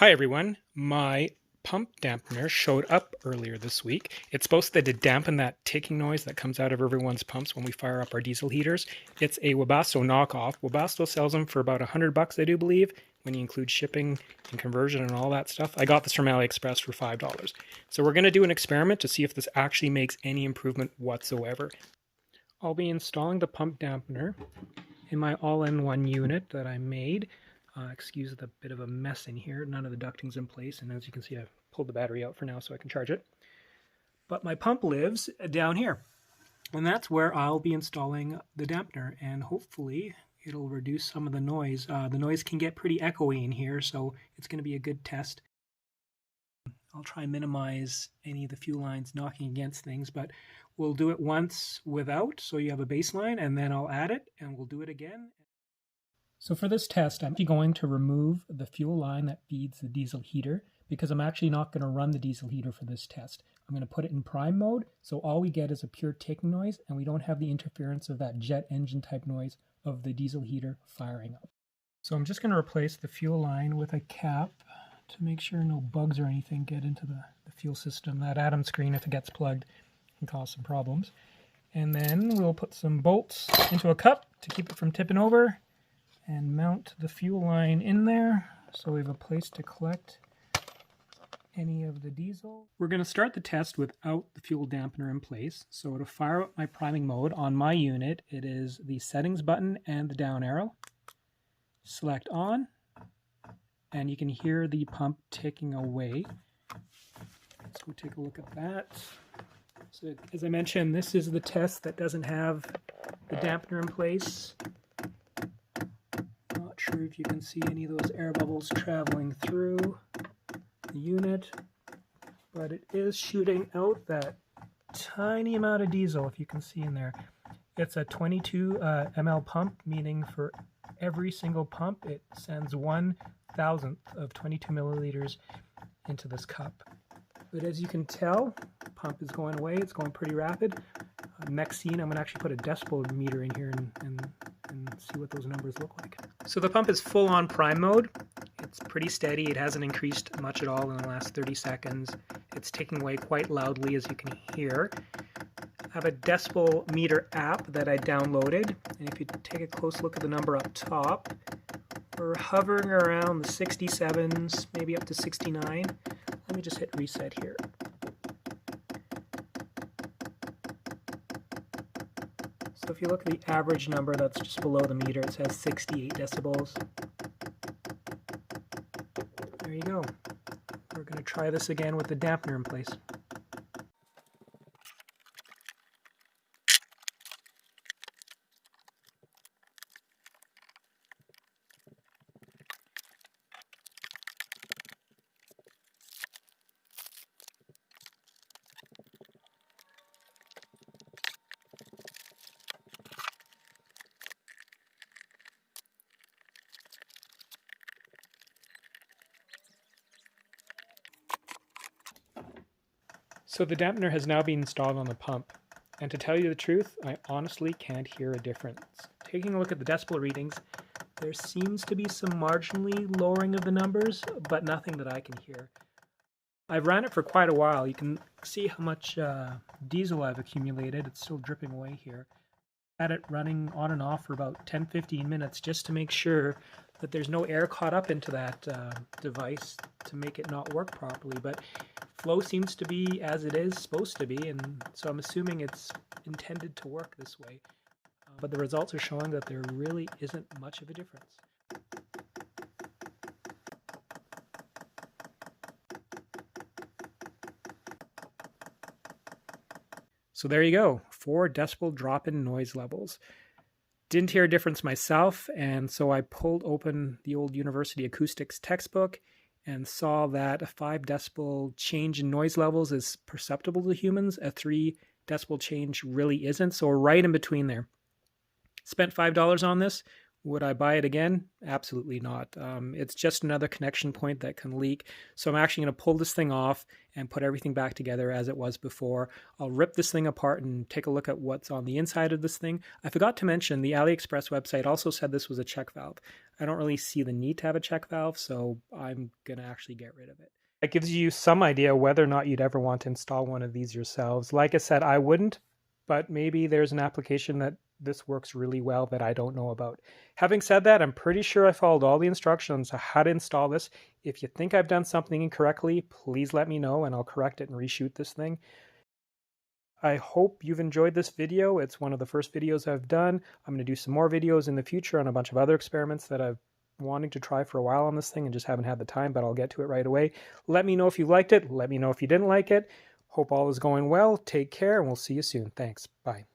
Hi everyone, my pump dampener showed up earlier this week. It's supposed to dampen that ticking noise that comes out of everyone's pumps when we fire up our diesel heaters. It's a Webasto knockoff. Webasto sells them for about $100, I do believe, when you include shipping and conversion and all that stuff. I got this from AliExpress for $5. So we're going to do an experiment to see if this actually makes any improvement whatsoever. I'll be installing the pump dampener in my all-in-one unit that I made. Excuse the bit of a mess in here. None of the ducting's in place, and as you can see, I've pulled the battery out for now so I can charge it. But my pump lives down here, and that's where I'll be installing the dampener, and hopefully it'll reduce some of the noise. The noise can get pretty echoey in here, so it's going to be a good test. I'll try and minimize any of the fuel lines knocking against things, but we'll do it once without, so you have a baseline, and then I'll add it, and we'll do it again. So for this test, I'm actually going to remove the fuel line that feeds the diesel heater because I'm actually not going to run the diesel heater for this test. I'm going to put it in prime mode, so all we get is a pure ticking noise, and we don't have the interference of that jet engine type noise of the diesel heater firing up. So I'm just going to replace the fuel line with a cap to make sure no bugs or anything get into the fuel system. That Atom screen, if it gets plugged, can cause some problems. And then we'll put some bolts into a cup to keep it from tipping over, and mount the fuel line in there so we have a place to collect any of the diesel. We're going to start the test without the fuel dampener in place. So to fire up my priming mode on my unit, it is the settings button and the down arrow. Select on, and you can hear the pump ticking away. Let's go take a look at that. So as I mentioned, this is the test that doesn't have the dampener in place. Sure if you can see any of those air bubbles traveling through the unit, but it is shooting out that tiny amount of diesel, if you can see in there. It's a 22 ml pump, meaning for every single pump it sends 1/1000th of 22 milliliters into this cup. But as you can tell, the pump is going away. It's going pretty rapid. Next scene, I'm going to actually put a decibel meter in here and see what those numbers look like. So the pump is full on prime mode. It's pretty steady. It hasn't increased much at all in the last 30 seconds. It's ticking away quite loudly, as you can hear. I have a decibel meter app that I downloaded, and if you take a close look at the number up top, we're hovering around the 67s, maybe up to 69. Let me just hit reset here. So if you look at the average number that's just below the meter, it says 68 decibels. There you go. We're going to try this again with the dampener in place. So the dampener has now been installed on the pump, and to tell you the truth, I honestly can't hear a difference. Taking a look at the decibel readings, there seems to be some marginally lowering of the numbers, but nothing that I can hear. I've ran it for quite a while. You can see how much diesel I've accumulated. It's still dripping away here. I had it running on and off for about 10-15 minutes just to make sure that there's no air caught up into that device to make it not work properly. But flow seems to be as it is supposed to be, and so I'm assuming it's intended to work this way. But the results are showing that there really isn't much of a difference. So there you go, 4 decibel drop in noise levels. Didn't hear a difference myself, and so I pulled open the old University Acoustics textbook and saw that a 5 decibel change in noise levels is perceptible to humans. A 3 decibel change really isn't, so we're right in between there. Spent $5 on this. Would I buy it again? Absolutely not. It's just another connection point that can leak. So I'm actually going to pull this thing off and put everything back together as it was before. I'll rip this thing apart and take a look at what's on the inside of this thing. I forgot to mention the AliExpress website also said this was a check valve. I don't really see the need to have a check valve, so I'm going to actually get rid of it. That gives you some idea whether or not you'd ever want to install one of these yourselves. Like I said, I wouldn't, but maybe there's an application that this works really well that I don't know about. Having said that, I'm pretty sure I followed all the instructions on how to install this. If you think I've done something incorrectly, please let me know and I'll correct it and reshoot this thing. I hope you've enjoyed this video. It's one of the first videos I've done. I'm going to do some more videos in the future on a bunch of other experiments that I've wanting to try for a while on this thing and just haven't had the time, but I'll get to it right away. Let me know if you liked it. Let me know if you didn't like it. Hope all is going well. Take care, and we'll see you soon. Thanks. Bye.